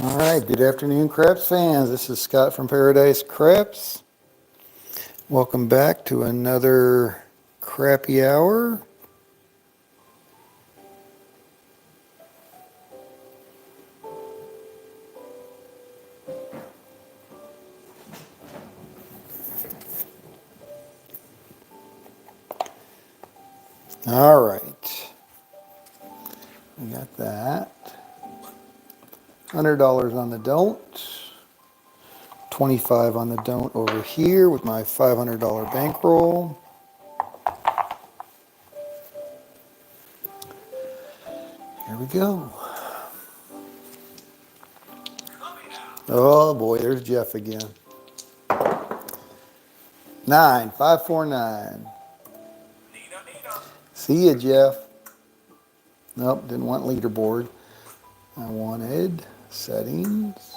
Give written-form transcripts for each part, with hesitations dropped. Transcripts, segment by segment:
All right, good afternoon, Craps fans. This is Scott from Paradise Craps. Welcome back to another crappy hour. All right, we got that. $100 on the don't. 25 on the don't over here with my $500 bankroll. Here we go. Oh boy, there's Jeff again. 9549. See ya, Jeff. Nope, didn't want leaderboard. I wanted settings.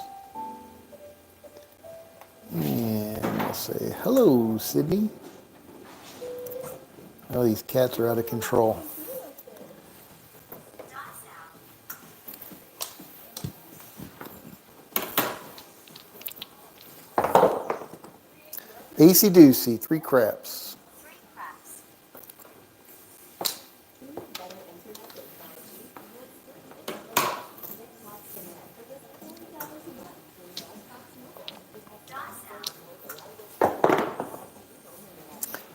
And we'll say, hello, Sydney. Oh, these cats are out of control. AC Doocy, 3 craps.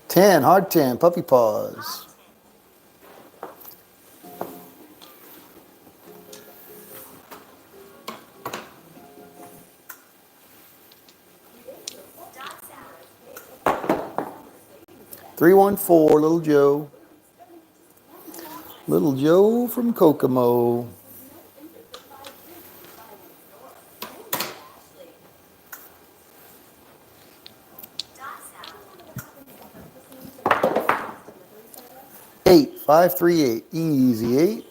Ten, hard 10, puppy paws. Three, 1, 4, little Joe. Little Joe from Kokomo. Eight, 5, 3, 8. Easy 8.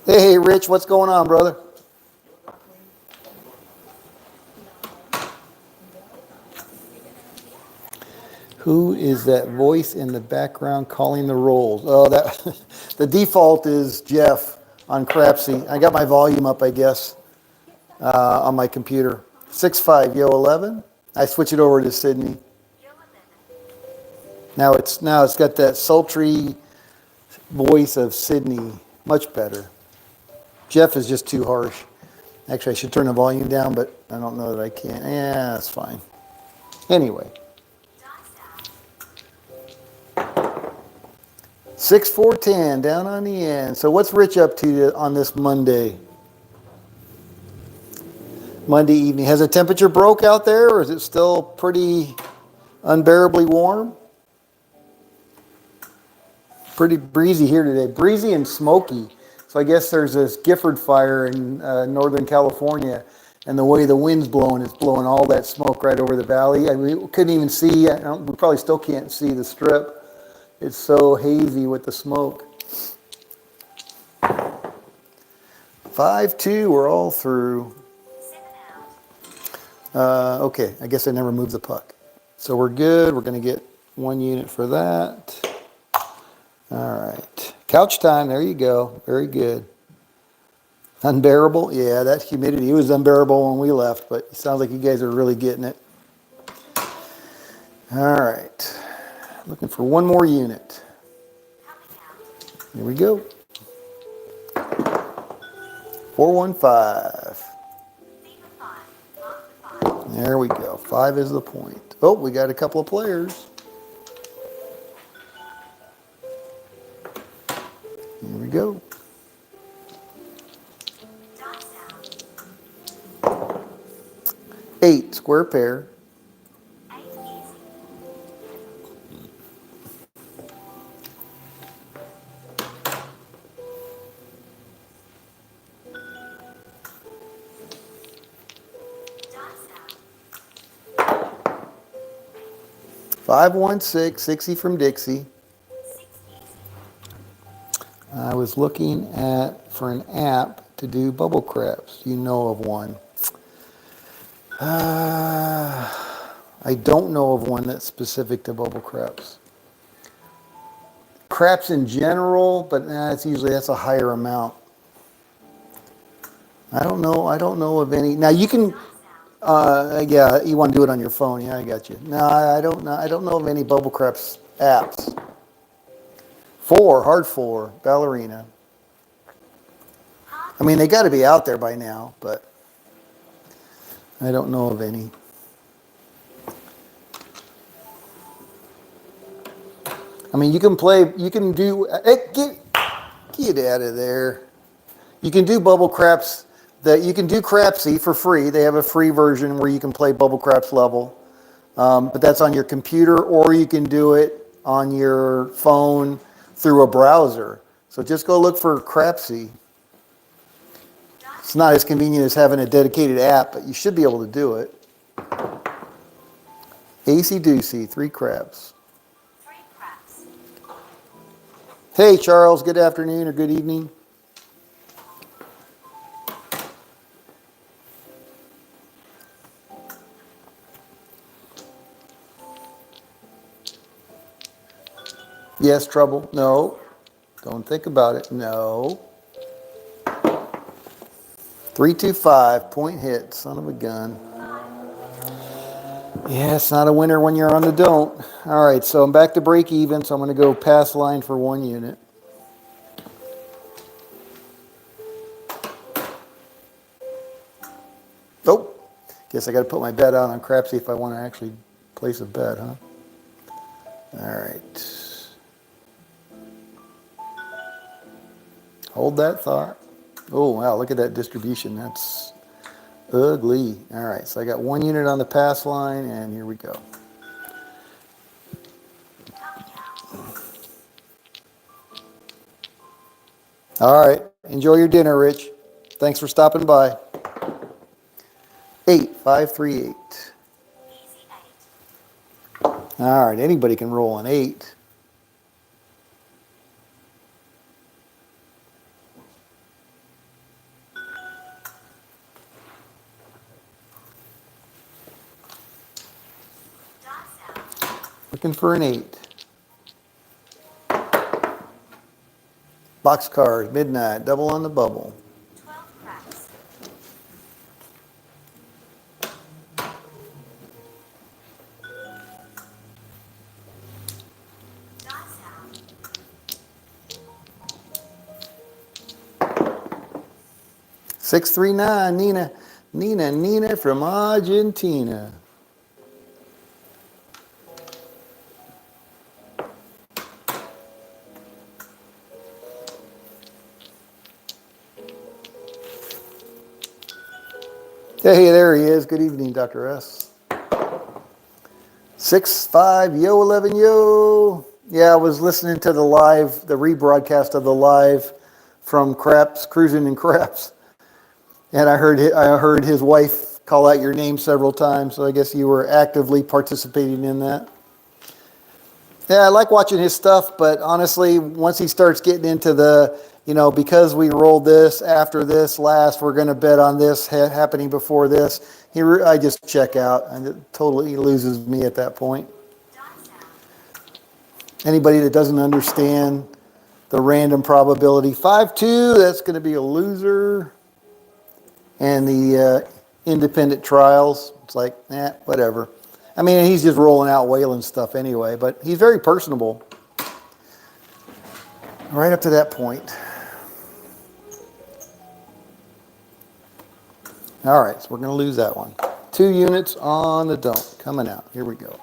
Hey, Rich, what's going on, brother? Who is that voice in the background calling the rolls? Oh, that the default is Jeff on Crapsee. I got my volume up, I guess, on my computer. 6-5, yo 11. I switch it over to Sydney. Now it's got that sultry voice of Sydney. Much better. Jeff is just too harsh. Actually, I should turn the volume down, but I don't know that I can. Yeah, that's fine. Anyway. 6, 4, 10, down on the end. So what's Rich up to on this Monday? Monday evening. Has the temperature broke out there, or is it still pretty unbearably warm? Pretty breezy here today. Breezy and smoky. So I guess there's this Gifford fire in Northern California, and the way the wind's blowing, it's blowing all that smoke right over the valley. We couldn't even see, we probably still can't see the strip. It's so hazy with the smoke. 5-2, we're all through. Okay, I guess I never moved the puck. So we're good. We're going to get 1 unit for that. All right. Couch time. There you go. Very good. Unbearable. Yeah, that humidity was unbearable when we left, but it sounds like you guys are really getting it. All right. Looking for 1 more unit. Here we go. 415. There we go. 5 is the point. Oh, we got a couple of players. Here we go. Eight, square pair. Five, 1, 6, 60 from Dixie. I was looking for an app to do bubble craps. Do you know of one? I don't know of one that's specific to bubble craps. Craps in general, but that's a higher amount. I don't know. I don't know of any. Now you can. Yeah, you want to do it on your phone. Yeah, I got you. No, I don't know. I don't know of any Bubble Craps apps. Hard four, ballerina. I mean, they got to be out there by now, but I don't know of any. I mean, you can play. You can do. Get out of there. You can do Bubble Craps. You can do Crapsee for free. They have a free version where you can play Bubble Craps level. But that's on your computer, or you can do it on your phone through a browser. So just go look for Crapsee. It's not as convenient as having a dedicated app, but you should be able to do it. AC Doocy, 3 crabs. Hey, Charles, good afternoon or good evening. Yes, trouble? No. Don't think about it. No. 325, point hit, son of a gun. Yeah, it's not a winner when you're on the don't. All right, so I'm back to break even, so I'm going to go pass line for 1 unit. Oh, guess I got to put my bet out on Crapsee if I want to actually place a bet, huh? All right. Hold that thought. Oh, wow, look at that distribution. That's ugly. All right, so I got 1 unit on the pass line, and here we go. All right, enjoy your dinner, Rich. Thanks for stopping by. 8538. All right, anybody can roll an 8. Looking for an 8. Box card, midnight, double on the bubble. 639, Nina. Nina from Argentina. Hey, there he is. Good evening, Dr. S. 6-5, yo, 11, yo. Yeah, I was listening to the rebroadcast of the live from Cruising and Craps. And I heard his wife call out your name several times, so I guess you were actively participating in that. Yeah, I like watching his stuff, but honestly, once he starts getting into the, because we rolled this after this last, we're going to bet on this happening before this. I just check out, and it totally loses me at that point. Anybody that doesn't understand the random probability, 5-2, that's going to be a loser. And the independent trials, it's like, whatever. I mean, he's just rolling out whaling stuff anyway, but he's very personable. Right up to that point. All right, so we're going to lose that one. 2 units on the don't. Coming out. Here we go.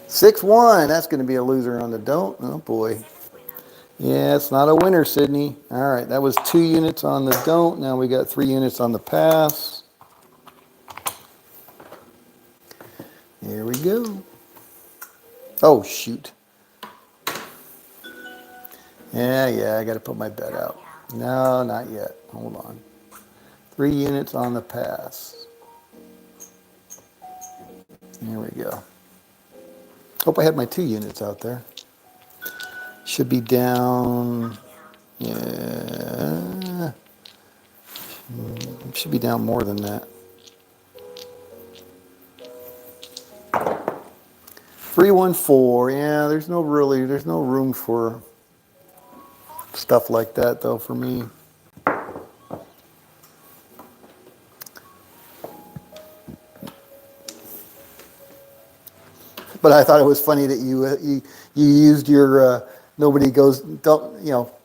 Six one. That's going to be a loser on the don't. Oh, boy. Yeah, it's not a winner, Sydney. All right, that was 2 units on the don't. Now we got 3 units on the pass. Here we go. Oh, shoot. Yeah, I got to put my bet out. No, not yet. Hold on. 3 units on the pass. Here we go. Hope I had my 2 units out there. Should be down. Yeah. Should be down more than that. 314. Yeah, there's no room for stuff like that though for me. But I thought it was funny that you used your nobody goes don't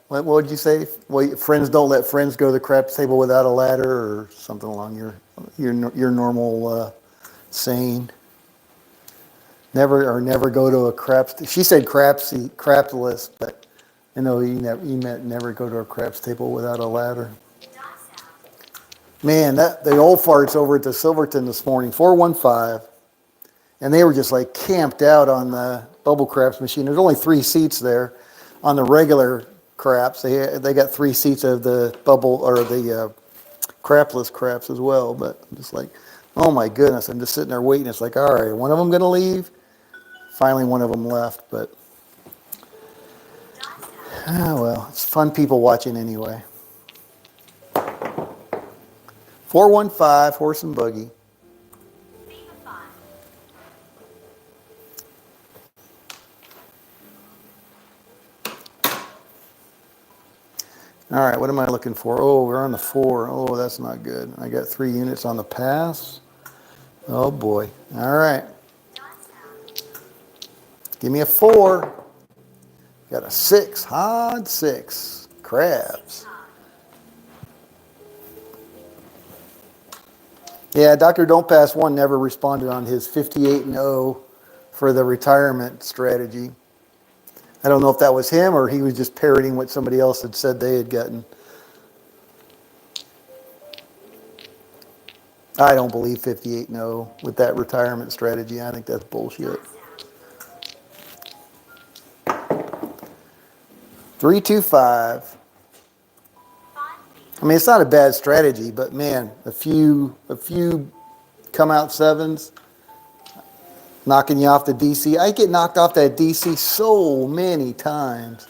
what did you say? Well, friends don't let friends go to the craps table without a ladder or something along your normal saying. Never go to a craps. She said crapsy crapsless, but I know you meant never go to a craps table without a ladder. Man, that the old farts over at the Silverton this morning, 415. And they were just like camped out on the bubble craps machine. There's only 3 seats there. On the regular craps, they got 3 seats of the bubble or the crapless craps as well. But I'm just like, oh my goodness, I'm just sitting there waiting. It's like, all right, one of them going to leave? Finally, one of them left, but well, it's fun people watching anyway. 415, horse and buggy. All right, what am I looking for? Oh, we're on the 4. Oh, that's not good. I got 3 units on the pass. Oh boy. All right. Give me a 4. Got a 6. Hard 6. Crabs. Yeah, Dr. Don't Pass 1 never responded on his 58-0 for the retirement strategy. I don't know if that was him or he was just parroting what somebody else had said they had gotten. I don't believe 58-0 with that retirement strategy. I think that's bullshit. 325. I mean, it's not a bad strategy, but man, a few come out 7s, knocking you off the DC. I get knocked off that DC so many times.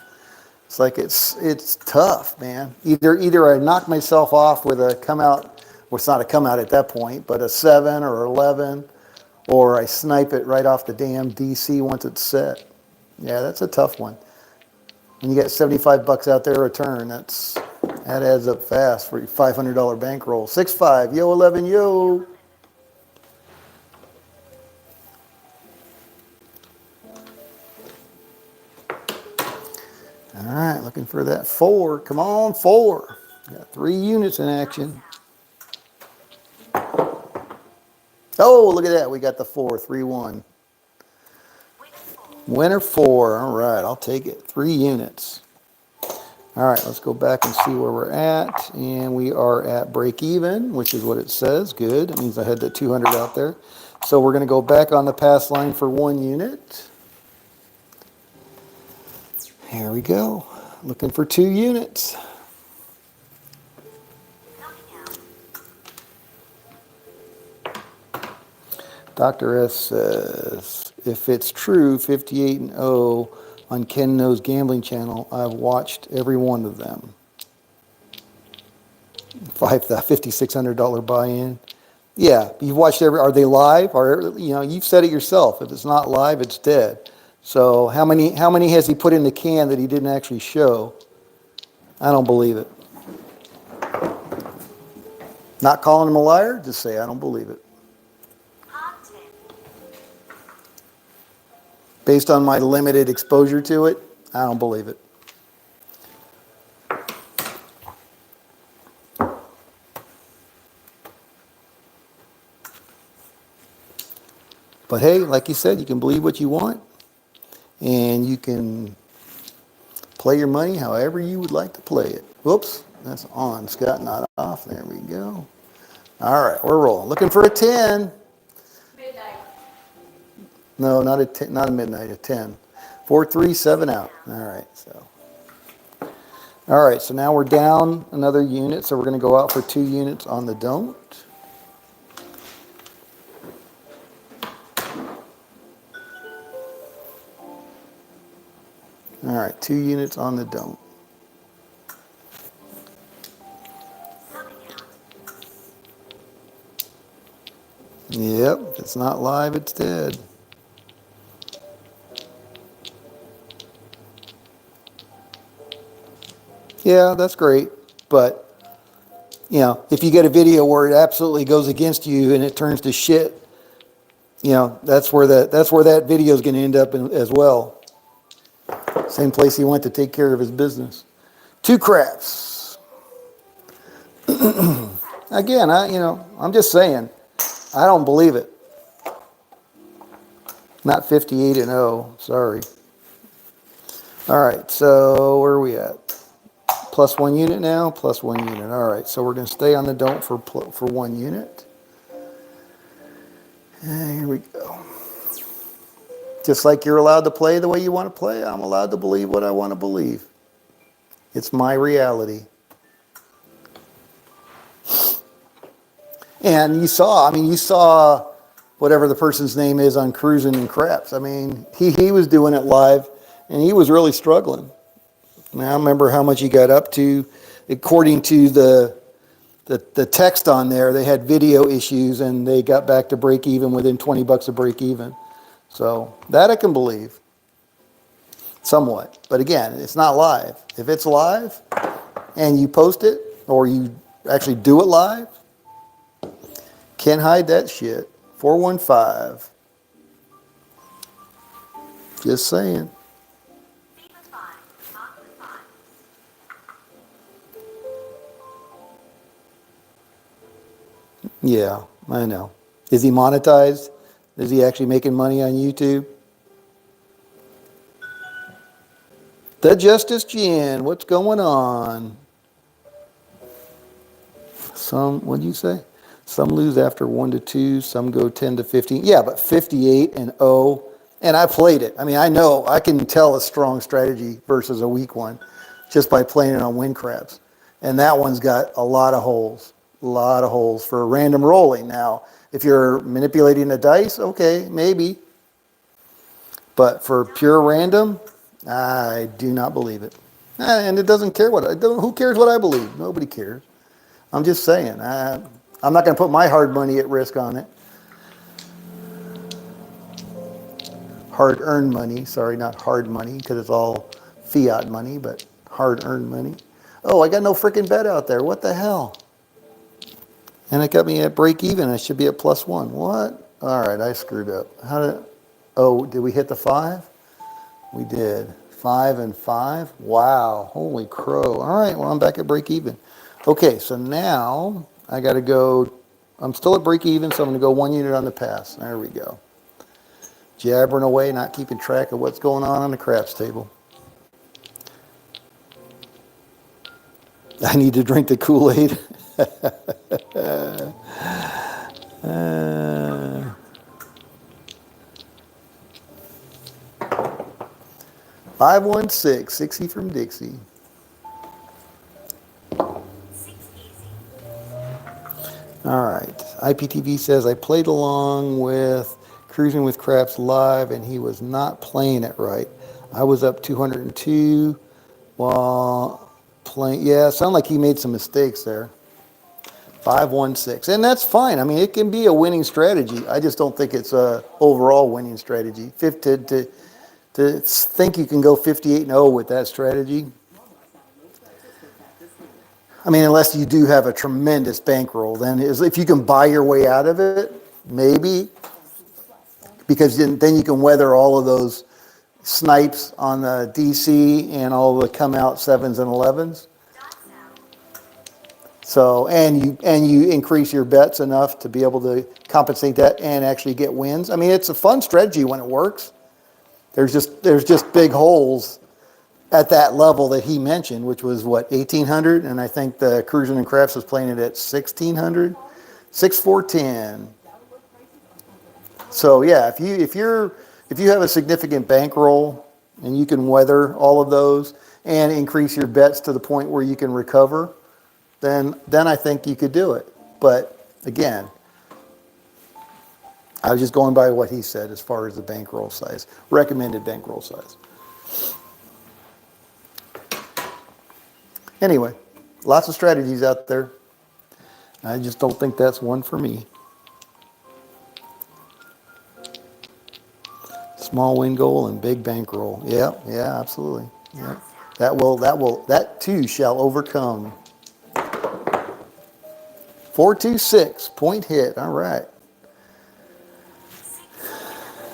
It's like it's tough, man. Either I knock myself off with a come out, well, it's not a come out at that point, but a 7 or 11, or I snipe it right off the damn DC once it's set. Yeah, that's a tough one. When you get $75 out there a turn, that adds up fast for your $500 bankroll. 6-5, yo 11, yo. All right, looking for that 4. Come on, 4. Got 3 units in action. Oh, look at that. We got the 4, 3-1. Winner 4. All right, I'll take it. 3 units. All right, let's go back and see where we're at. And we are at break even, which is what it says. Good. It means I had the 200 out there. So we're going to go back on the pass line for 1 unit. Here we go. Looking for 2 units. Dr. S says, if it's true, 58-0 on Ken Knows Gambling Channel, I've watched every one of them. $5,600 buy-in. Yeah, you've watched are they live? Or, you've said it yourself. If it's not live, it's dead. So how many has he put in the can that he didn't actually show? I don't believe it. Not calling him a liar, just say I don't believe it. Based on my limited exposure to it, I don't believe it. But hey, like you said, you can believe what you want, and you can play your money however you would like to play it. Whoops, that's on, Scott, not off. There we go. All right, we're rolling. Looking for a 10. Midnight. No, not a 10, not a midnight, a 10. 4, 3, 7 out. All right, so now we're down another unit, so we're going to go out for 2 units on the don't. All right, 2 units on the don't. Yep, if it's not live, it's dead. Yeah, that's great. But, if you get a video where it absolutely goes against you and it turns to shit, that's where that video is going to end up as well. Same place he went to take care of his business. Two craps. Again, I'm just saying, I don't believe it. Not 58-0, sorry. All right, so where are we at? Plus 1 unit now, plus 1 unit. All right, so we're going to stay on the don't for 1 unit. And here we go. Just like you're allowed to play the way you want to play, I'm allowed to believe what I want to believe. It's my reality. And you saw whatever the person's name is on Cruising and Craps. I mean, he was doing it live, and he was really struggling. I mean, I remember how much he got up to. According to the text on there, they had video issues, and they got back to break even within $20 of break even. So that I can believe, somewhat. But again, it's not live. If it's live, and you post it, or you actually do it live, can't hide that shit. 415. Just saying. Yeah, I know. Is he monetized? Is he actually making money on YouTube? The Justice Gin, what's going on? What'd you say? Some lose after 1 to 2, some go 10 to 15. Yeah, but 58-0, and I played it. I mean, I know, I can tell a strong strategy versus a weak one just by playing it on wind crabs. And that one's got a lot of holes for random rolling. Now, if you're manipulating the dice, okay, maybe. But for pure random, I do not believe it. And it doesn't care who cares what I believe? Nobody cares. I'm just saying, I'm not going to put my hard money at risk on it. Hard-earned money, sorry, not hard money, because it's all fiat money, but hard-earned money. Oh, I got no freaking bet out there. What the hell? And it got me at break even. I should be at plus 1. What? All right, I screwed up. Did we hit the 5? We did. 5 and 5. Wow, holy crow. All right, well, I'm back at break even. Okay, so now I got to go. I'm still at break even, so I'm going to go 1 unit on the pass. There we go. Jabbering away, not keeping track of what's going on the craps table. I need to drink the Kool-Aid. 516, 60 from Dixie. All right. IPTV says, I played along with Cruising with Craps live, and he was not playing it right. I was up 202 while playing. Yeah, it sounded like he made some mistakes there. 516. And that's fine. I mean, it can be a winning strategy. I just don't think it's a overall winning strategy. To think you can go 58-0 with that strategy. I mean, unless you do have a tremendous bankroll, then if you can buy your way out of it, maybe, because then you can weather all of those snipes on the DC and all the come out 7s and 11s. So, and you increase your bets enough to be able to compensate that and actually get wins. I mean, it's a fun strategy when it works. There's just big holes at that level that he mentioned, which was what, 1,800, and I think the Cruising and Crafts was playing it at 1,600, 6,410. So yeah, if you have a significant bankroll and you can weather all of those and increase your bets to the point where you can recover, then I think you could do it. But again, I was just going by what he said as far as the bankroll size, recommended bankroll size. Anyway, lots of strategies out there. I just don't think that's one for me. Small win goal and big bankroll. Yeah, absolutely. Yeah. That too shall overcome. 426, point hit. All right.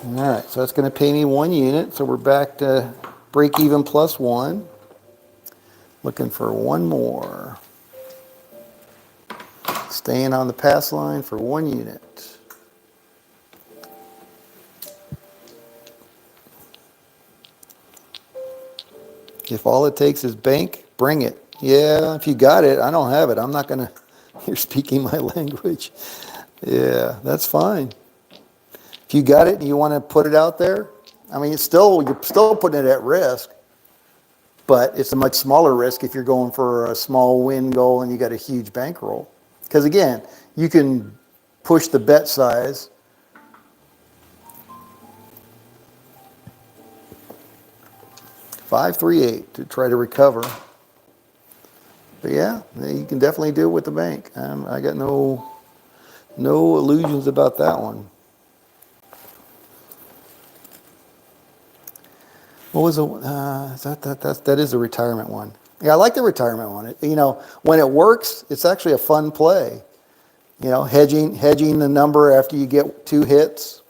All right, so that's going to pay me 1 unit. So we're back to break even plus 1. Looking for one more. Staying on the pass line for 1 unit. If all it takes is bank, bring it. Yeah, if you got it, I don't have it. I'm not going to, you're speaking my language. Yeah, that's fine. If you got it and you want to put it out there, I mean, you're still putting it at risk, but it's a much smaller risk if you're going for a small win goal and you got a huge bankroll. Because again, you can push the bet size. $538 to try to recover. But yeah, you can definitely do it with the bank. I got no illusions about that one. What was that is a retirement one. Yeah, I like the retirement one. You know, when it works, it's actually a fun play. You know, hedging the number after you get 2 hits.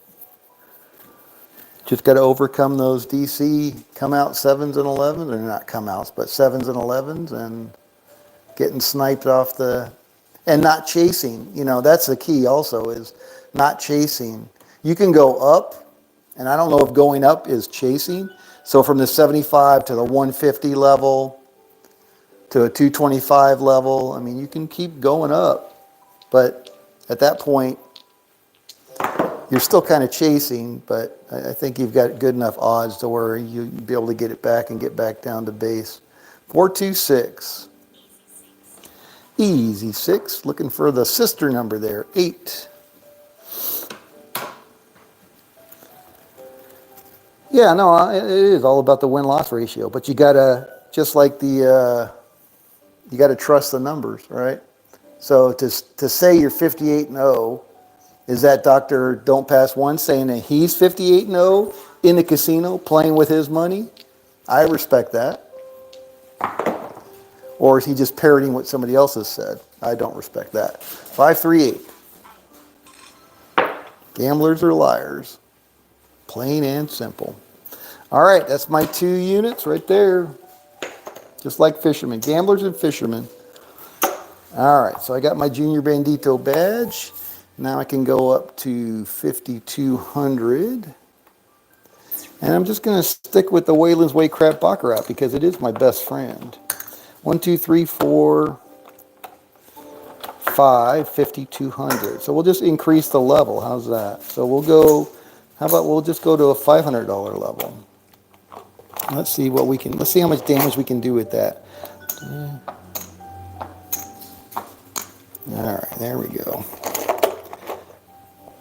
Just got to overcome those DC come out 7s and 11s, or not come outs, but 7s and 11s, and getting sniped off and not chasing. You know, that's the key also, is not chasing. You can go up, and I don't know if going up is chasing. So from the 75 to the 150 level to a 225 level, I mean, you can keep going up, but at that point, you're still kind of chasing, but I think you've got good enough odds to where you'll be able to get it back and get back down to base. 426. Easy 6. Looking for the sister number there. 8. Yeah, no, it is all about the win-loss ratio, but you gotta, just like you gotta trust the numbers, right? So to say you're 58-0, is that Dr. Don't Pass One saying that he's 58-0 in the casino playing with his money? I respect that. Or is he just parroting what somebody else has said? I don't respect that. 538. Gamblers are liars. Plain and simple. All right, that's my 2 units right there. Just like fishermen. Gamblers and fishermen. All right, so I got my Junior Bandito badge. Now I can go up to 5,200. And I'm just going to stick with the Wayland's Way Crap Baccarat because it is my best friend. 1, 2, 3, 4, 5, 5,200. So we'll just increase the level. How's that? So we'll go, how about we'll just go to a $500 level. Let's see how much damage we can do with that. All right, there we go.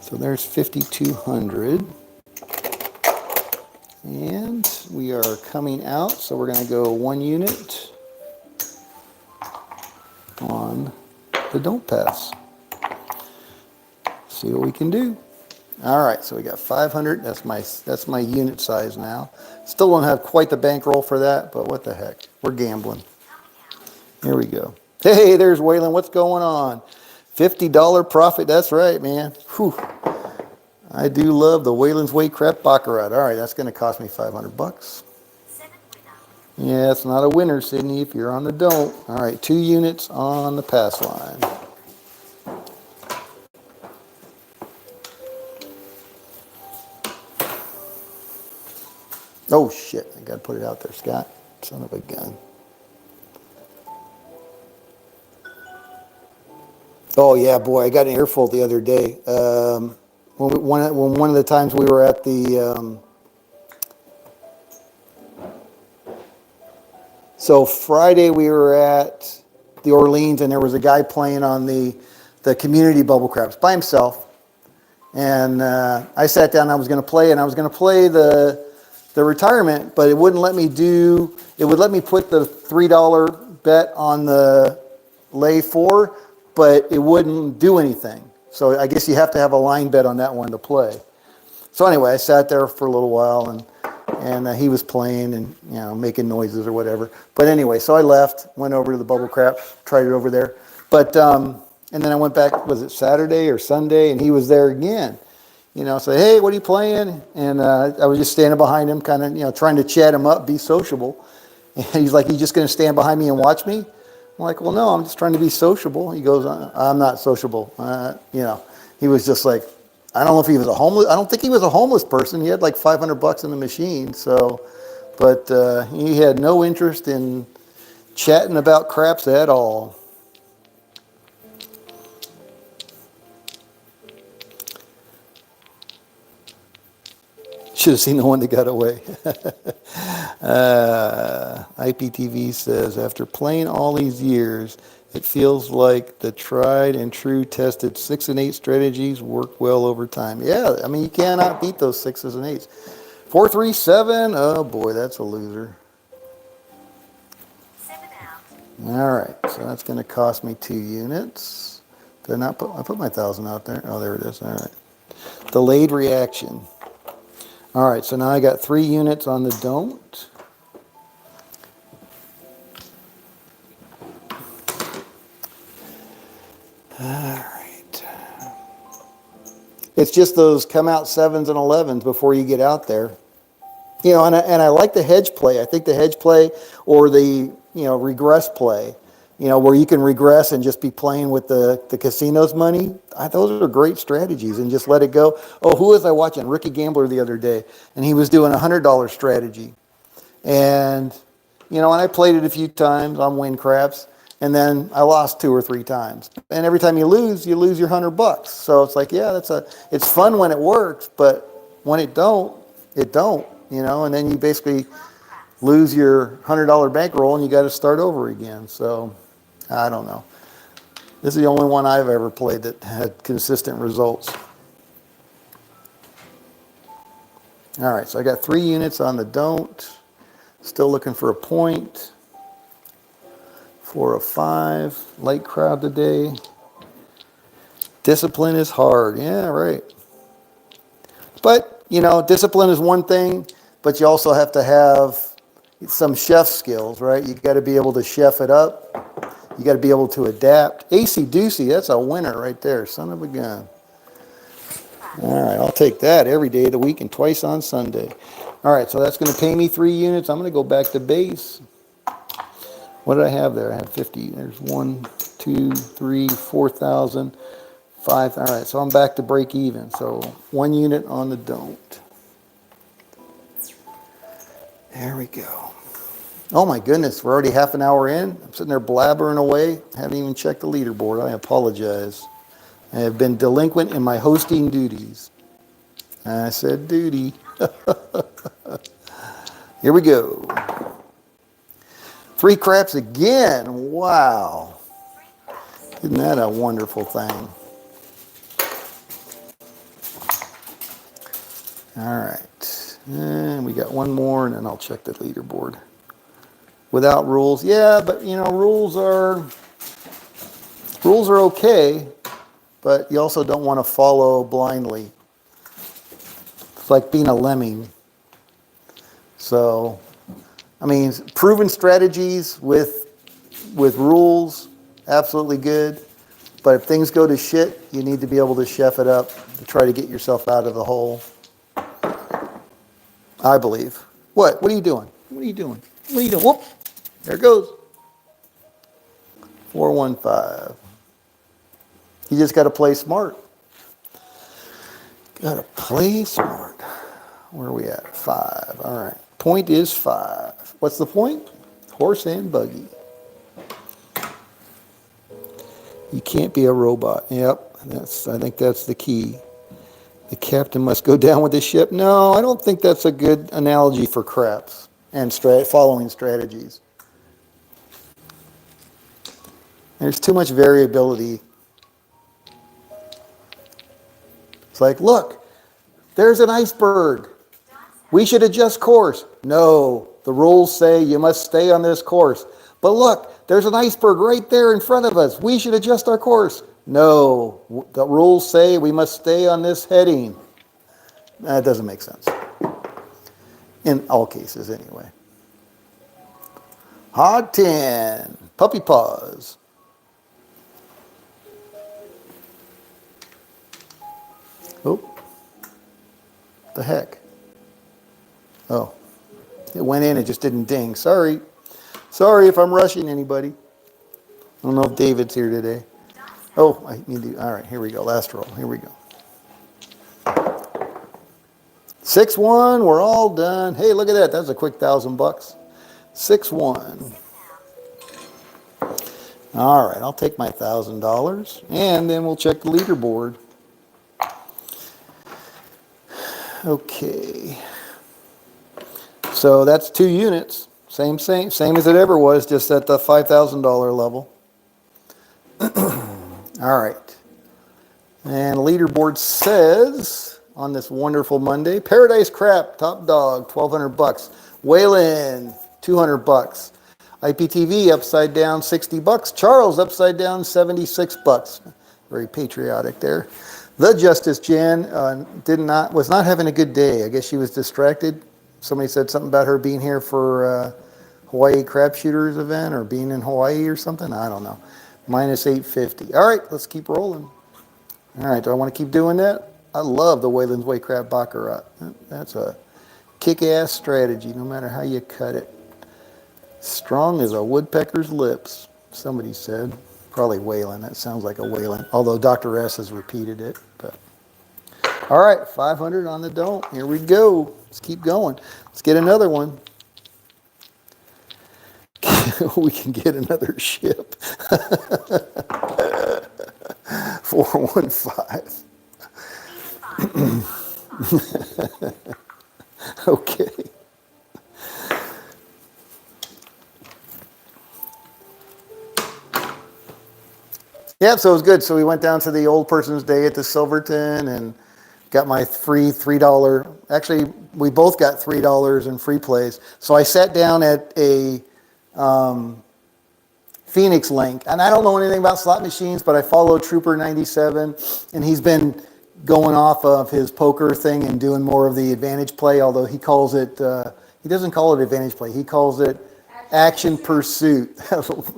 So there's 5,200. And we are coming out, so we're going to go 1 unit on the Don't Pass. See what we can do. All right, so we got 500. That's my unit size now. Still don't have quite the bankroll for that, but what the heck? We're gambling. Here we go. Hey, there's Waylon. What's going on? $50 profit. That's right, man. Whew. I do love the Wayland's Way Crap Baccarat. All right, that's going to cost me $500. Yeah, it's not a winner, Sydney, if you're on the don't. All right, 2 units on the pass line. Oh, shit. I got to put it out there, Scott. Son of a gun. Oh, yeah, boy. I got an earful the other day. When one of the times we were at the... So Friday we were at the Orleans, and there was a guy playing on the community bubble craps by himself. And I sat down, I was going to play, and I was going to play the retirement, but it wouldn't let me do, it would let me put the $3 bet on the lay 4, but it wouldn't do anything. So I guess you have to have a line bet on that one to play. So anyway, I sat there for a little while, and he was playing and making noises or whatever. But anyway, so I left, went over to the Bubble Craps, tried it over there. But and then I went back. Was it Saturday or Sunday? And he was there again. Say, hey, what are you playing? And I was just standing behind him, kind of trying to chat him up, be sociable. And he's like, you just going to stand behind me and watch me? I'm like, well, no, I'm just trying to be sociable. He goes, I'm not sociable. He was just like, I don't know if he was a homeless. I don't think he was a homeless person. He had like $500 in the machine. So, but he had no interest in chatting about craps at all. Should have seen the one that got away. IPTV says, after playing all these years, it feels like the tried and true tested 6 and 8 strategies work well over time. Yeah, I mean, you cannot beat those 6s and 8s. 4-3-7, oh boy, that's a loser. 7 out. All right, so that's going to cost me 2 units. Did I not put, I put my 1,000 out there? Oh, there it is, all right. Delayed reaction. All right, so now I got 3 units on the don't. All right. It's just those come out 7s and 11s before you get out there. And I like the hedge play. I think the hedge play or the, regress play, where you can regress and just be playing with the casino's money. Those are great strategies and just let it go. Oh, who was I watching? Ricky Gambler the other day, and he was doing a $100 strategy. And, and I played it a few times on Win Craps, and then I lost 2 or 3 times. And every time you lose your $100. So it's like, yeah, it's fun when it works, but when it don't, and then you basically lose your $100 bankroll and you got to start over again. So I don't know. This is the only one I've ever played that had consistent results. All right, so I got 3 units on the don't. Still looking for a point. 4 of 5. Light crowd today. Discipline is hard. Yeah, right. But, discipline is one thing, but you also have to have some chef skills, right? You got to be able to chef it up. You got to be able to adapt. AC Doocy, that's a winner right there. Son of a gun. All right, I'll take that every day of the week and twice on Sunday. All right, so that's going to pay me 3 units. I'm going to go back to base. What did I have there? I had 50. There's 1, 2, 3, 4,000, 5. All right, so I'm back to break even. So 1 unit on the don't. There we go. Oh my goodness, we're already half an hour in. I'm sitting there blabbering away. Haven't even checked the leaderboard. I apologize. I have been delinquent in my hosting duties. I said duty. Here we go. 3 craps again. Wow. Isn't that a wonderful thing? All right. And we got 1 more, and then I'll check the leaderboard. Without rules. Yeah, but rules are okay, but you also don't want to follow blindly. It's like being a lemming. So, I mean, proven strategies with rules, absolutely good. But if things go to shit, you need to be able to chef it up to try to get yourself out of the hole. I believe. What? What are you doing? What are you doing? What are you doing? Whoop! There it goes. 415. You just got to play smart. Got to play smart. Where are we at? 5. All right. Point is 5. What's the point? Horse and buggy. You can't be a robot. Yep. I think that's the key. The captain must go down with the ship. No, I don't think that's a good analogy for craps and following strategies. There's too much variability. It's like, look, there's an iceberg. We should adjust course. No, the rules say you must stay on this course. But look, there's an iceberg right there in front of us. We should adjust our course. No, the rules say we must stay on this heading. That doesn't make sense. in all cases anyway. Hog 10, puppy paws. Oh, the heck. Oh, it went in, it just didn't ding. Sorry. Sorry if I'm rushing anybody. I don't know if David's here today. Oh, I need to, all right, here we go. Last roll. Here we go. 6-1, we're all done. Hey, look at that. That's a quick $1,000. 6-1. All right, I'll take my $1,000 and then we'll check the leaderboard. Okay. So that's 2 units. Same as it ever was, just at the $5,000 level. All right. And the leaderboard says on this wonderful Monday, Paradise Crap, top dog, $1,200. Whalen, $200. IPTV upside down, $60. Charles upside down, $76. Very patriotic there. The Justice Jan was not having a good day. I guess she was distracted. Somebody said something about her being here for Hawaii crab shooters event or being in Hawaii or something. I don't know. Minus 850. All right, let's keep rolling. All right, do I want to keep doing that? I love the Wayland's Way Crab Baccarat. That's a kick-ass strategy, no matter how you cut it. Strong as a woodpecker's lips, somebody said. Probably Wayland. That sounds like a Wayland. Although Dr. S has repeated it. But. All right, 500 on the don't. Here we go. Let's keep going. Let's get another one. We can get another ship. 415. Okay. Yeah, so it was good. So we went down to the old person's day at the Silverton and got my free $3. Actually, we both got $3 in free plays. So I sat down at a Phoenix Link, and I don't know anything about slot machines, but I follow Trooper 97, and he's been going off of his poker thing and doing more of the advantage play, although he calls it, he doesn't call it advantage play, he calls it action pursuit,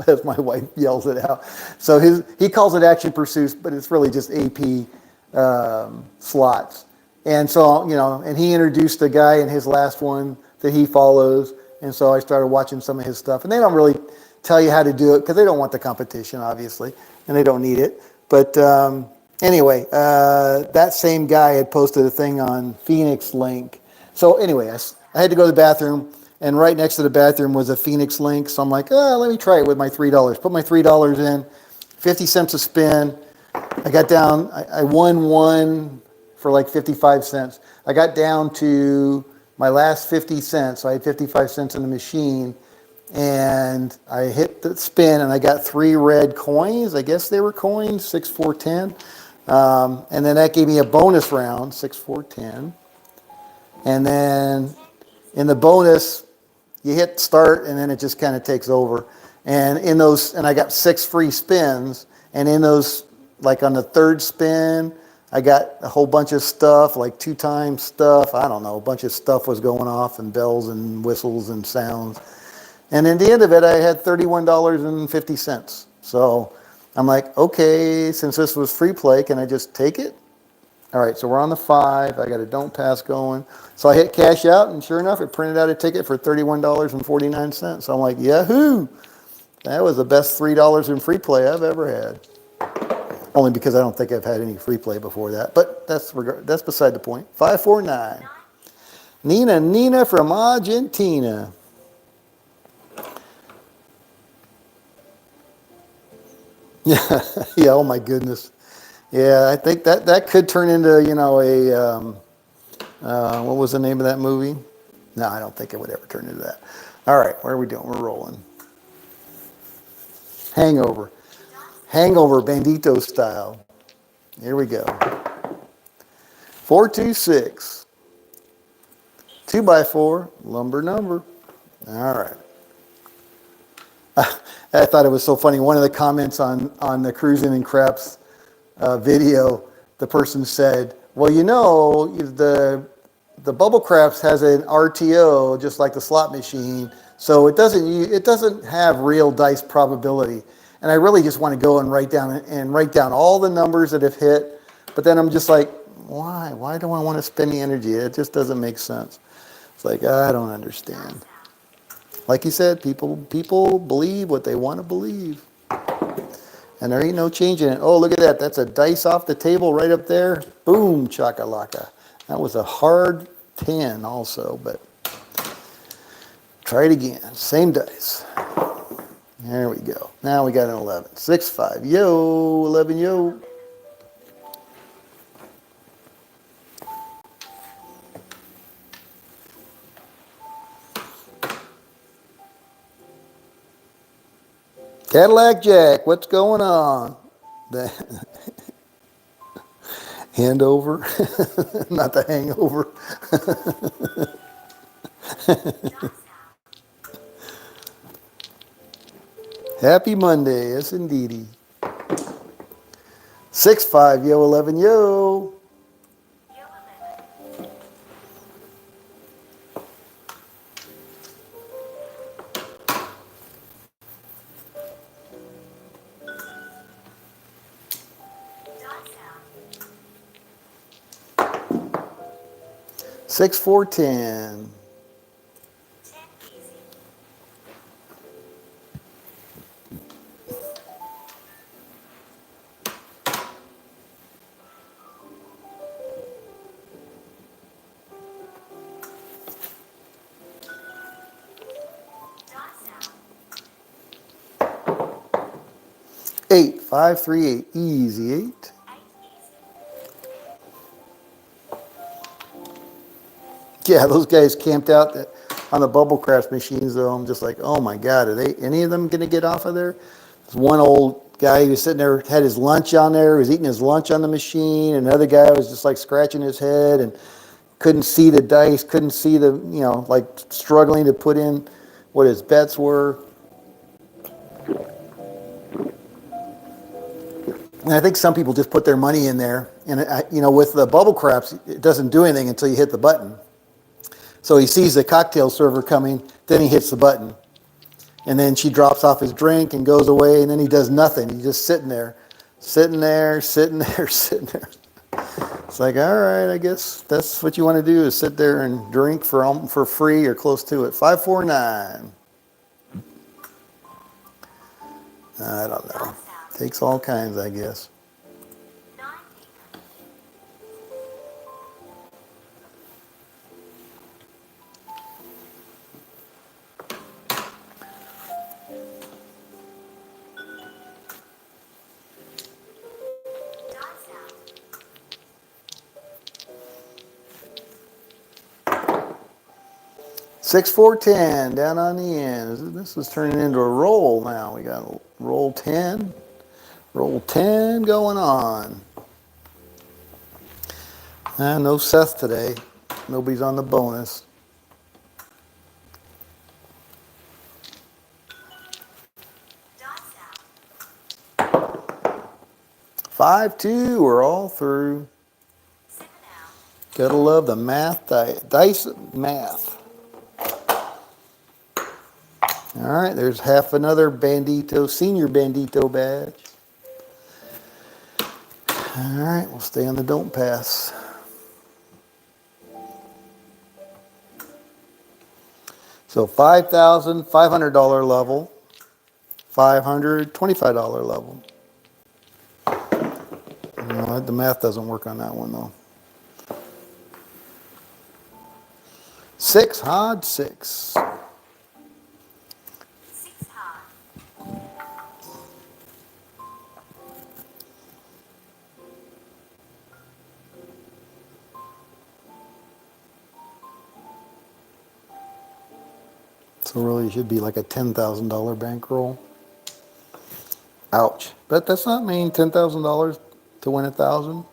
as my wife yells it out. So he calls it action pursuit, but it's really just AP slots. And so, and he introduced a guy in his last one that he follows, and so I started watching some of his stuff. And they don't really tell you how to do it because they don't want the competition, obviously, and they don't need it. But anyway, that same guy had posted a thing on Phoenix Link. So anyway, I had to go to the bathroom, and right next to the bathroom was a Phoenix Link. So I'm like, let me try it with my $3. Put my $3 in, 50 cents a spin. I got down, I won one for like 55 cents. I got down to my last 50 cents. So I had 55 cents in the machine. And I hit the spin, and I got 3 red coins. I guess they were coins, 6, 4, 10. And then that gave me a bonus round, 6, 4, 10. And then in the bonus, you hit start, and then it just kind of takes over. And in those, and I got 6 free spins. And in those, like on the third spin, I got a whole bunch of stuff, like 2 times stuff. I don't know, a bunch of stuff was going off, and bells and whistles and sounds. And at the end of it, I had $31.50. So I'm like, okay, since this was free play, can I just take it? All right, so we're on the 5. I got a don't pass going. So I hit cash out, and sure enough, it printed out a ticket for $31.49. So I'm like, yahoo! That was the best $3 in free play I've ever had. Only because I don't think I've had any free play before that. But that's beside the point. 549. Nina from Argentina. Yeah, yeah. Oh my goodness. Yeah, I think that could turn into what was the name of that movie? No, I don't think it would ever turn into that. All right, what are we doing? We're rolling. Hangover, Bandito style. Here we go. 426. 2x4 lumber number. All right. I thought it was so funny. One of the comments on the Cruising and Craps video, the person said, well, the the Bubble Craps has an RTO just like the slot machine, so it doesn't have real dice probability. And I really just want to go and write down all the numbers that have hit, but then I'm just like, why? Why do I want to spend the energy? It just doesn't make sense. It's like I don't understand. Like you said, people believe what they want to believe. And there ain't no changing it. Oh, look at that. That's a dice off the table right up there. Boom, chakalaka. That was a hard 10 also, but try it again. Same dice. There we go. Now we got an 11. 6, 5. Yo, 11, yo. Cadillac Jack, what's going on? The handover, not the hangover. Happy Monday, yes indeedy. 6, 5, yo, 11, yo. 6, 4, 10. 8, 5, 3, 8. Easy 8. Yeah, those guys camped out on the bubble craft machines, though. I'm just like, oh my God, are they any of them going to get off of there? There's one old guy who was sitting there, had his lunch on there, was eating his lunch on the machine. Another guy was just like scratching his head and couldn't see the dice, couldn't see like struggling to put in what his bets were. And I think some people just put their money in there. And, with the bubble craps, it doesn't do anything until you hit the button. So he sees the cocktail server coming, then he hits the button. And then she drops off his drink and goes away, and then he does nothing. He's just sitting there, sitting there, sitting there, sitting there. It's like, all right, I guess that's what you want to do is sit there and drink for free or close to it. 549. I don't know. Takes all kinds, I guess. 6, 4, 10 down on the end. This is turning into a roll now. We got roll 10. Roll 10 going on. No Seth today. Nobody's on the bonus. 5, 2. We're all through. Gotta love the math, dice math. All right, there's half another Bandito, senior Bandito badge. All right, we'll stay on the don't pass. So $5,500 level, $525 level. No, the math doesn't work on that one though. 6, hard 6. So really, it should be like a $10,000 bankroll. Ouch! But that's not mean $10,000 to win 1,000.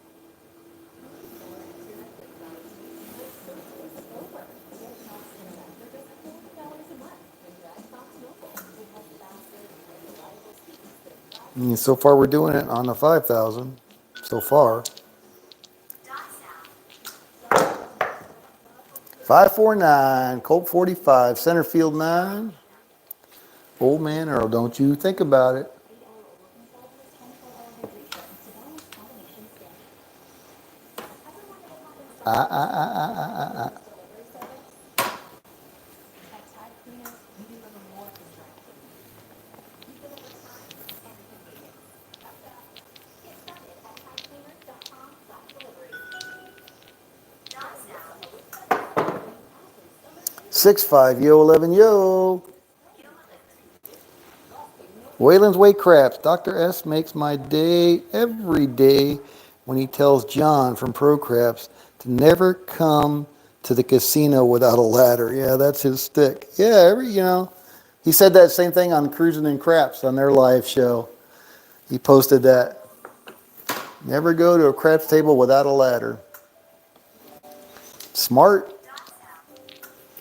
I mean, so far we're doing it on the 5,000. So far. 549, Colt 45, center field 9. Old man Earl, don't you think about it. Ah, ah, ah, ah, ah, ah, ah. 6-5, yo, 11, yo. Wayland's Way Craps. Dr. S makes my day every day when he tells John from Pro Craps to never come to the casino without a ladder. Yeah, that's his stick. Yeah, he said that same thing on Cruising in Craps on their live show. He posted that. Never go to a craps table without a ladder. Smart.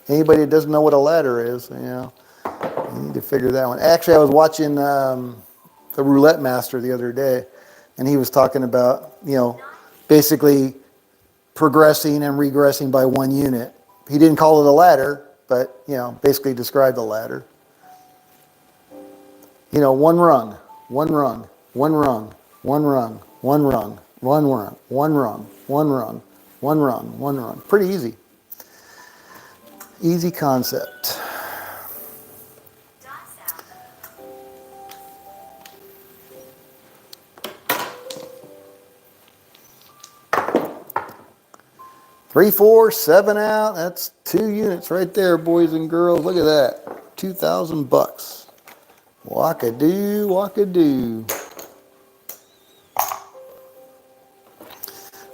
Anybody that doesn't know what a ladder is, you need to figure that one. Actually, I was watching the Roulette Master the other day, and he was talking about, basically progressing and regressing by 1 unit. He didn't call it a ladder, but, basically described the ladder. One rung, one rung, one rung, one rung, one rung, one rung, one rung, one rung, one rung, one rung. Pretty easy. Easy concept. Three, four, 7 out. That's 2 units right there, boys and girls. Look at that. $2,000. Walk-a-doo, walk-a-doo.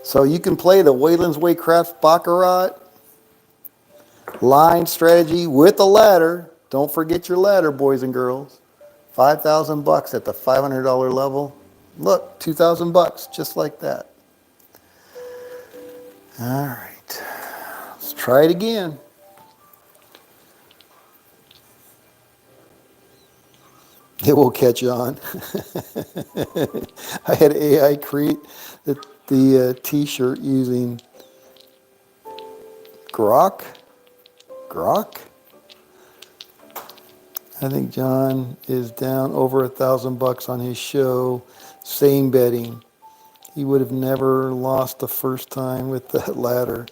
So you can play the Wayland's Way Craps Baccarat line strategy with a ladder. Don't forget your ladder, boys and girls. $5,000 at the $500 level. Look, $2,000, just like that. All right, let's try it again. It will catch on. I had AI create the t-shirt using Grok. I think John is down over $1,000 on his show. Same betting. He would have never lost the first time with that ladder.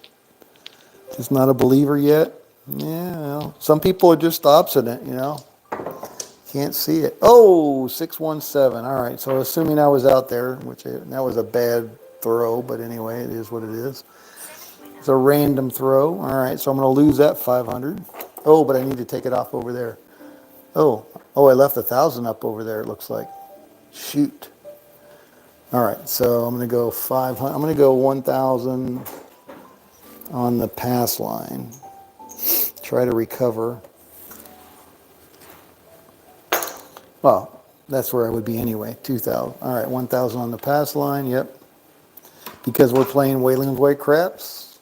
He's not a believer yet. Yeah, well, some people are just obstinate, Can't see it. Oh, 617. All right, so assuming I was out there, that was a bad throw, but anyway, it is what it is. It's a random throw. All right, so I'm going to lose that 500. Oh, but I need to take it off over there. Oh, I left 1,000 up over there, it looks like. Shoot. All right, so I'm going to go 500. I'm going to go 1,000 on the pass line. Try to recover. Well, that's where I would be anyway, 2,000. All right, 1,000 on the pass line, yep. Because we're playing Wayland's Way Craps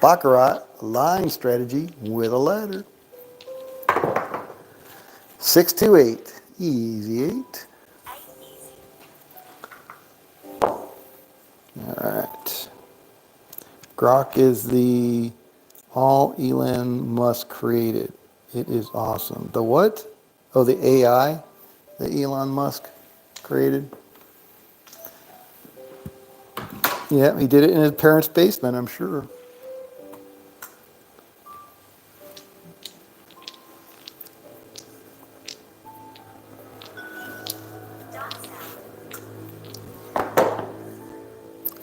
Baccarat line strategy with a ladder. 628, easy 8. All right. Grok is the all Elon Musk created. It is awesome. The what? Oh, the AI that Elon Musk created. Yeah, he did it in his parents' basement, I'm sure.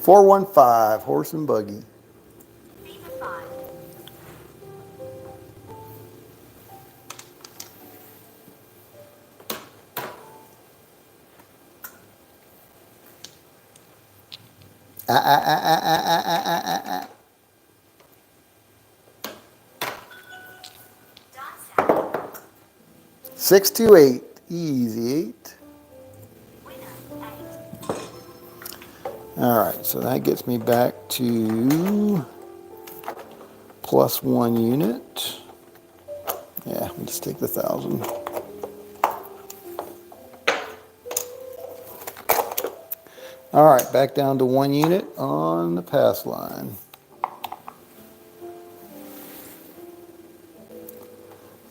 $415, horse and buggy. Ah, ah, ah, ah, ah, ah, ah, ah, ah. 628, easy 8. All right, so that gets me back to plus 1 unit. Yeah, we'll just take the 1,000. All right, back down to 1 unit on the pass line.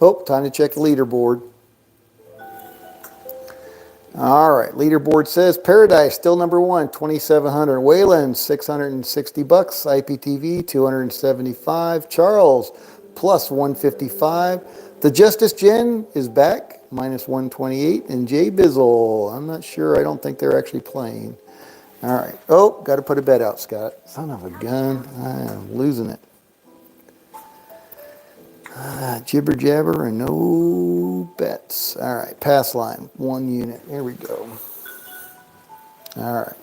Oh, time to check the leaderboard. All right, leaderboard says Paradise still number one, 2,700. Wayland, 660 bucks. IPTV, 275. Charles, plus 155. The Justice Gen is back, minus 128. And Jay Bizzle, I'm not sure. I don't think they're actually playing. All right. Oh, got to put a bet out, Scott. Son of a gun. I am losing it. Jibber jabber and no bets. All right, pass line, 1 unit. Here we go. All right.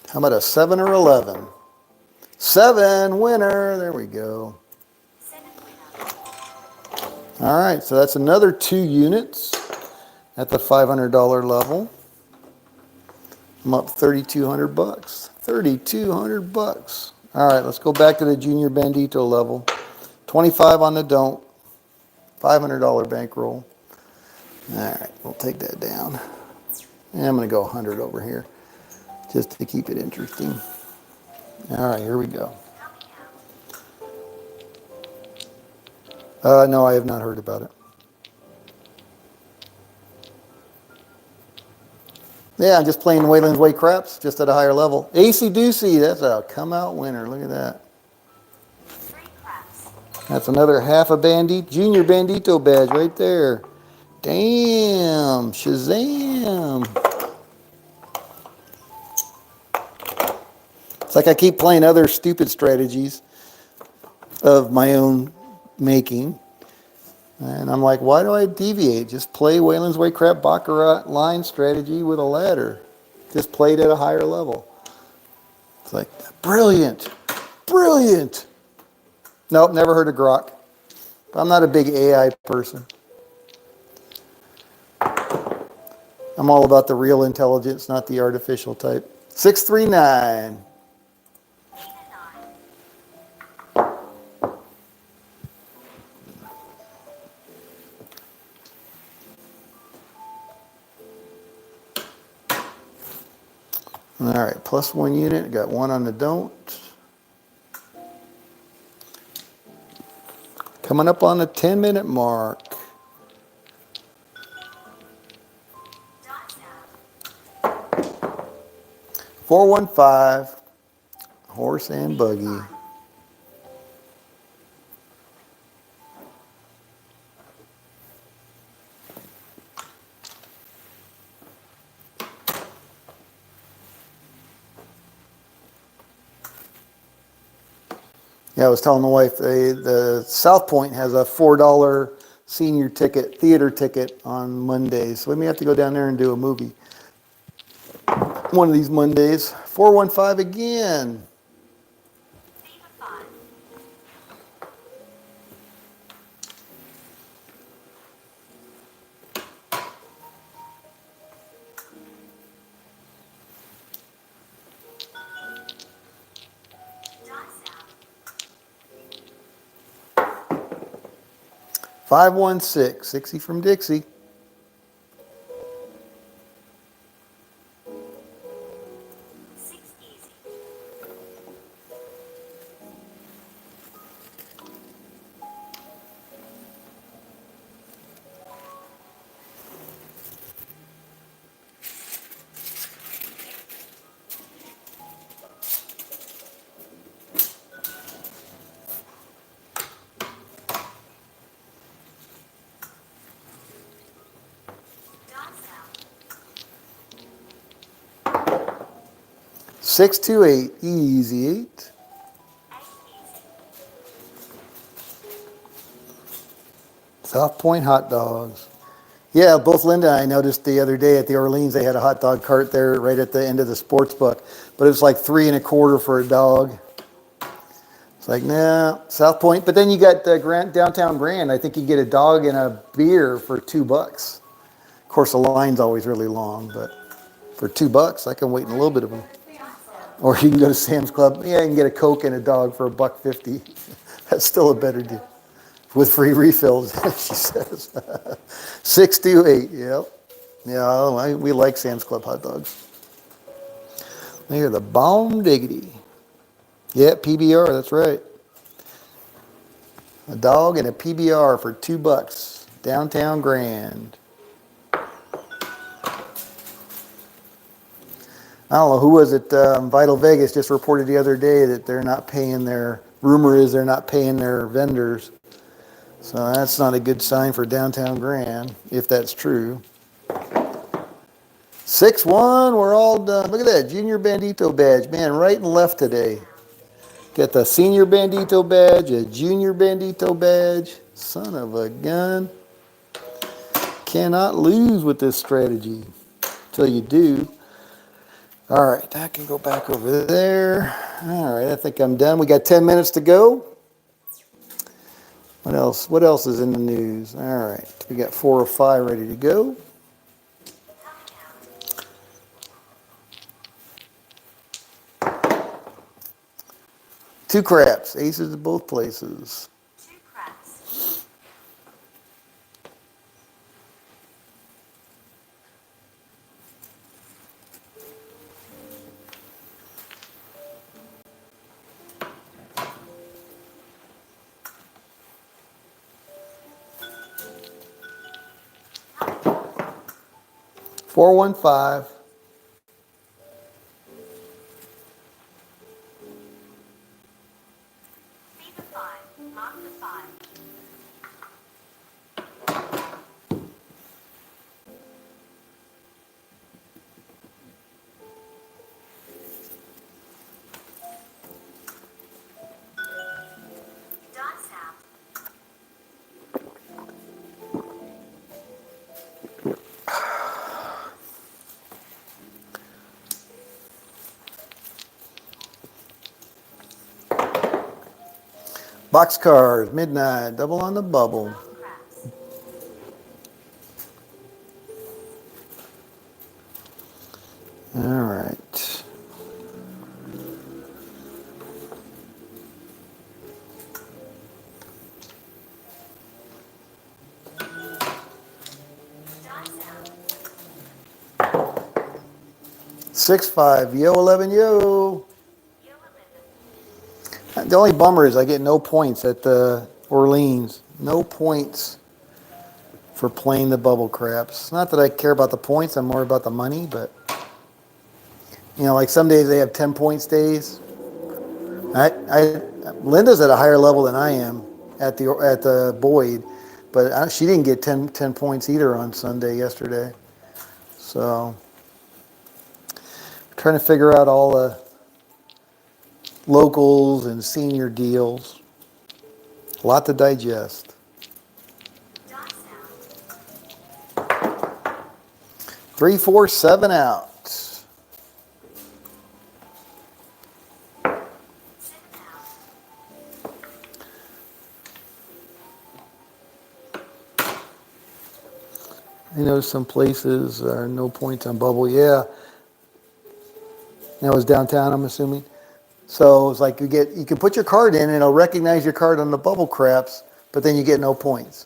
How about a 7 or 11? 7 winner. There we go. All right, so that's another 2 units at the $500 level. I'm up 3,200 bucks. 3,200 bucks. All right, let's go back to the junior bandito level. 25 on the don't. $500 bankroll. All right, we'll take that down. And I'm going to go 100 over here just to keep it interesting. All right, here we go. No, I have not heard about it. Yeah, I'm just playing Wayland's Way Craps, just at a higher level. AC Doocy, that's a come-out winner. Look at that. That's another half a bandit, junior bandito badge right there. Damn, Shazam. It's like I keep playing other stupid strategies of my own making. And I'm like, why do I deviate? Just play Wayland's Way Crap Baccarat line strategy with a ladder. Just play it at a higher level. It's like, brilliant, brilliant. Nope, never heard of Grok. I'm not a big AI person. I'm all about the real intelligence, not the artificial type. 639. All right, plus 1 unit. Got 1 on the don't. Coming up on the 10-minute mark. $415, horse and buggy. Yeah, I was telling my wife, the South Point has a $4 senior ticket, theater ticket on Mondays. So we may have to go down there and do a movie one of these Mondays. 415 again. $516, 60 from Dixie. Six two eight, easy 8. South Point hot dogs. Yeah, both Linda and I noticed the other day at the Orleans, they had a hot dog cart there right at the end of the sports book, but it was like $3.25 for a dog. It's like, nah, South Point. But then you got the downtown Grand. I think you get a dog and a beer for $2. Of course, the line's always really long, but for $2, I can wait in a little bit of them. Or you can go to Sam's Club. Yeah, you can get a Coke and a dog for $1.50. That's still a better deal. With free refills, she says. 628, yep. Yeah, we like Sam's Club hot dogs. They are the bomb diggity. Yeah, PBR, that's right. A dog and a PBR for $2. Downtown Grand. I don't know, who was it? Vital Vegas just reported the other day that they're not paying rumor is they're not paying their vendors. So that's not a good sign for Downtown Grand, if that's true. 6-1, we're all done. Look at that, Junior Bandito badge. Man, right and left today. Got the Senior Bandito badge, a Junior Bandito badge. Son of a gun. Cannot lose with this strategy until you do. All right, I can go back over there. All right, I think I'm done. We got 10 minutes to go. What else? What else is in the news? All right, we got 4 or 5 ready to go. Two craps, aces in both places. 415. Boxcars, midnight, double on the bubble. All right. Six five, yo 11, yo. The only bummer is I get no points at the Orleans. No points for playing the bubble craps. Not that I care about the points, I'm more about the money, but like some days they have 10 points days. Linda's at a higher level than I am at the Boyd, but she didn't get 10 points either on Sunday yesterday. So trying to figure out all the locals and senior deals. A lot to digest. 3, 4, 7 out. I know some places are no points on bubble. Yeah, that was downtown, I'm assuming. So it's like you can put your card in and it'll recognize your card on the bubble craps, but then you get no points.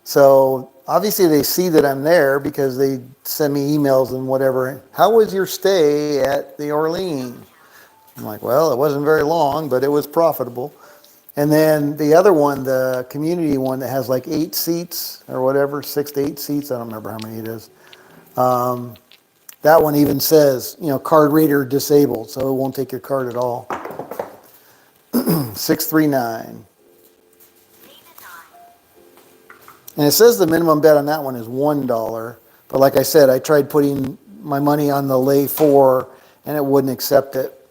So obviously they see that I'm there because they send me emails and whatever. How was your stay at the Orleans? I'm like, well, it wasn't very long, but it was profitable. And then the other one, the community one that has like 8 seats or whatever, 6 to 8 seats, I don't remember how many it is. That one even says, card reader disabled, so it won't take your card at all. 639. And it says the minimum bet on that one is $1. But like I said, I tried putting my money on the lay 4 and it wouldn't accept it.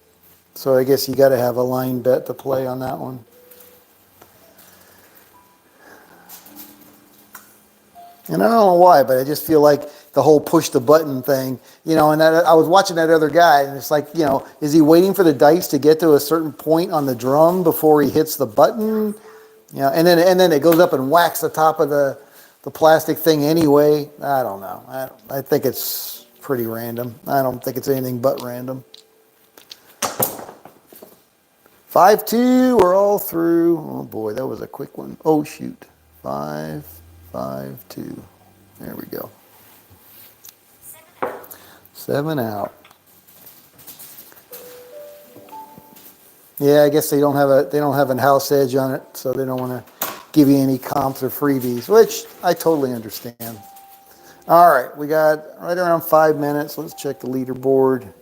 So I guess you got to have a line bet to play on that one. And I don't know why, but I just feel like the whole push the button thing, and I was watching that other guy and it's like, is he waiting for the dice to get to a certain point on the drum before he hits the button? And then it goes up and whacks the top of the plastic thing anyway. I don't know. I think it's pretty random. I don't think it's anything but random. 5-2, we're all through. Oh boy, that was a quick one. Oh shoot. 5-5-2. There we go. 7 out. Yeah, I guess they don't have an house edge on it, so they don't want to give you any comps or freebies, which I totally understand. All right, we got right around 5 minutes. Let's check the leaderboard.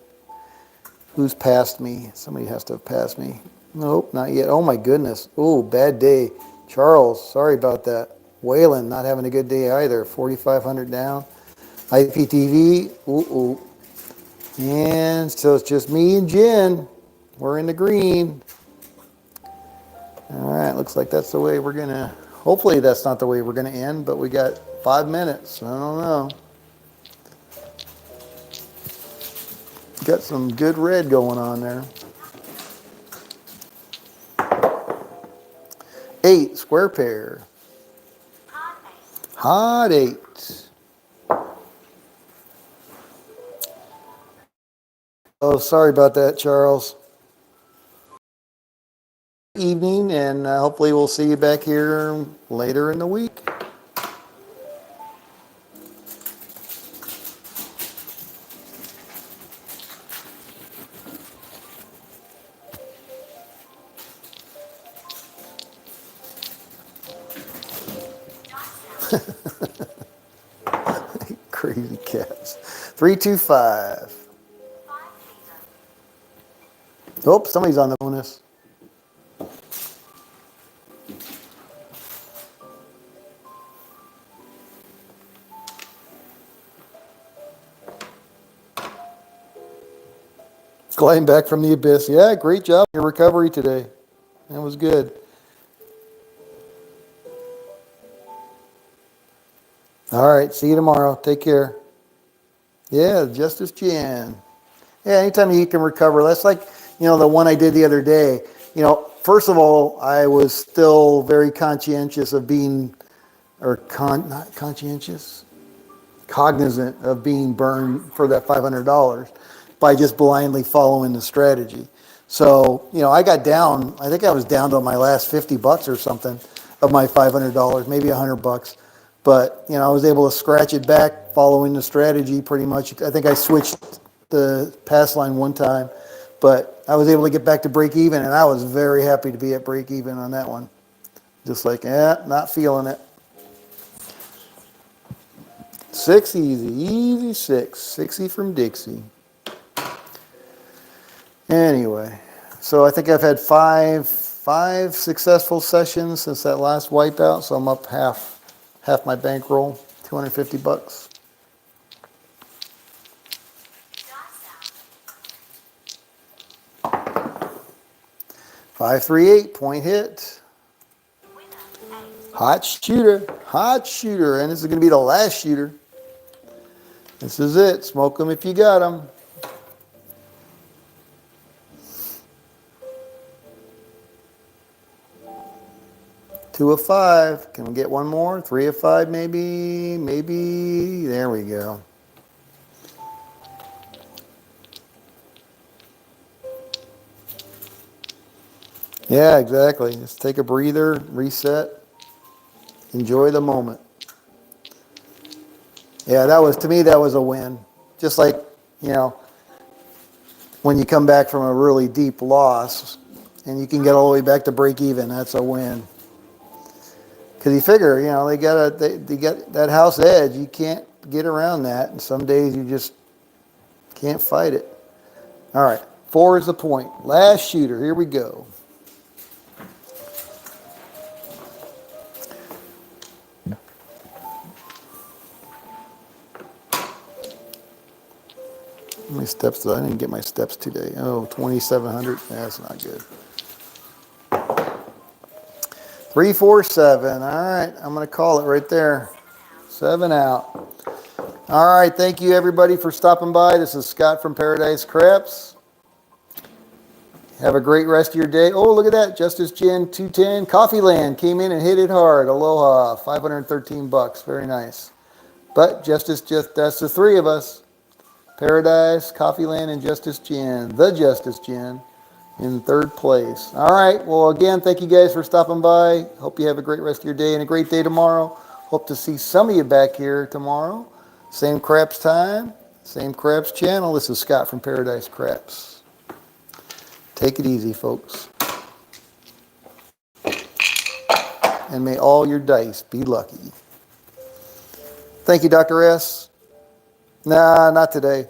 Who's passed me? Somebody has to have passed me. Nope, not yet. Oh my goodness. Oh, bad day. Charles, sorry about that. Waylon, not having a good day either. 4,500 down. IPTV, ooh. And so it's just me and Jen. We're in the green. All right, looks like that's the way we're gonna, hopefully that's not the way we're gonna end, but we got 5 minutes. I don't know. Got some good red going on there. 8, square pair. Hot 8. Oh, sorry about that, Charles. Evening, and hopefully we'll see you back here later in the week. Crazy cats. 325. Oh, somebody's on the bonus. Gliding back from the abyss. Yeah, great job. Your recovery today. That was good. All right, see you tomorrow. Take care. Yeah, Justice Jan. Yeah, anytime you can recover. That's like, the one I did the other day. First of all, I was still very conscientious of being, not conscientious, cognizant of being burned for that $500 by just blindly following the strategy. So, I got down, I think I was down to my last $50 or something of my $500, maybe $100. But, I was able to scratch it back following the strategy pretty much. I think I switched the pass line one time, but I was able to get back to break even, and I was very happy to be at break even on that one. Just like, not feeling it. 6 easy 6. 60 from Dixie. Anyway, so I think I've had five successful sessions since that last wipeout, so I'm up half my bankroll, $250. 538, point hit. Hot shooter, and this is going to be the last shooter. This is it. Smoke them if you got them. 2 of 5. Can we get one more? 3 of 5, maybe. There we go. Yeah, exactly. Just take a breather, reset, enjoy the moment. Yeah, to me, that was a win. Just like, when you come back from a really deep loss and you can get all the way back to break even, that's a win. Because you figure, they got that house edge. You can't get around that. And some days you just can't fight it. All right, 4 is the point. Last shooter, here we go. How many steps I didn't get my steps today. Oh, 2,700. That's not good. 347. All right, I'm going to call it right there. 7 out. All right, thank you everybody for stopping by. This is Scott from Paradise Craps. Have a great rest of your day. Oh, look at that. Justice Jen 210. Coffee Land came in and hit it hard. Aloha. $513. Very nice. But that's the 3 of us. Paradise, Coffee Land, and Justice Jen. The Justice Jen in 3rd place. All right. Well, again, thank you guys for stopping by. Hope you have a great rest of your day and a great day tomorrow. Hope to see some of you back here tomorrow. Same Craps time, same Craps channel. This is Scott from Paradise Craps. Take it easy, folks. And may all your dice be lucky. Thank you, Dr. S. Nah, not today.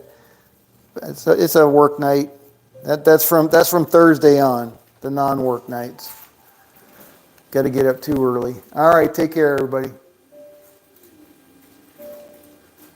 It's a work night. That's from Thursday on, the non-work nights. Got to get up too early. All right, take care, everybody.